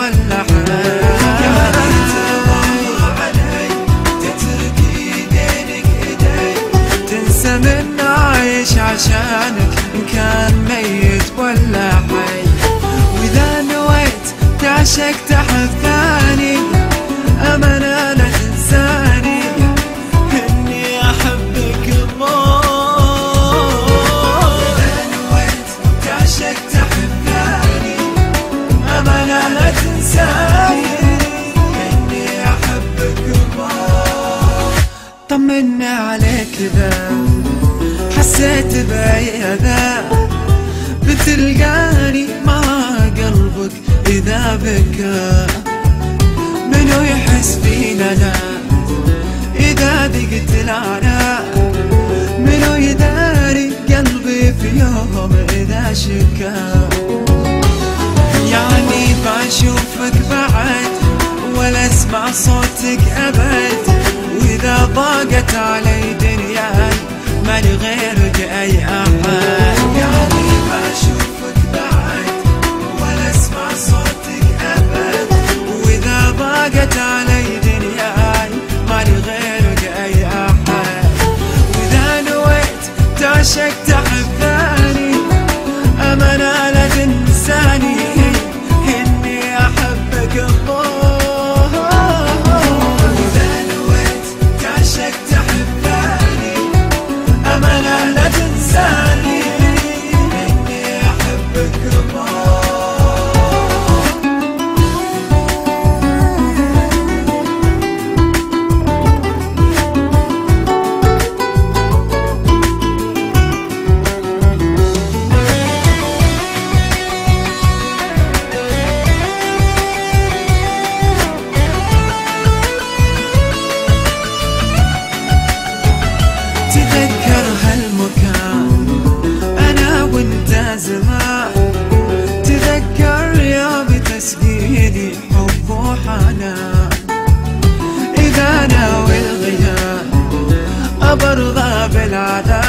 ولا حي. تنسى من عايش عشانك إن كان ميت ولا حي. وإذا نويت تعشق تحب ثاني أمانة لا تنساني إني أحبك الله. إذا نويت تعشق تحب ثاني أمانة لا تنساني إني أحبك الله. طمني عليك إذا حسيت بأي أذى بتلقاني مع قلبك إذا بكى. منو يحس فينا لا إذا ضقت العناء، منو يداري قلبي في يوم إذا شكا. يعني بشوفك بعد ولا اسمع صوتك أبد، وإذا ضاقت علي دنياي مالي غيرك أي أحد. يعني بشوفك بعد ولا اسمع صوتك أبد، وإذا ضاقت علي دنياي مالي غيرك أي أحد. وإذا نويت تعشق تحب ثاني أمانة لا تنساني إني أحبك الله. وإذا نويت تعشق تحب ثاني أمانة لا تنساني إني أحبك الله. تذكر هالمكان أنا وانت زمان، تذكر يوم تسقيني حب وحنان. إذا ناوي الغياب أبرضى بالعذاب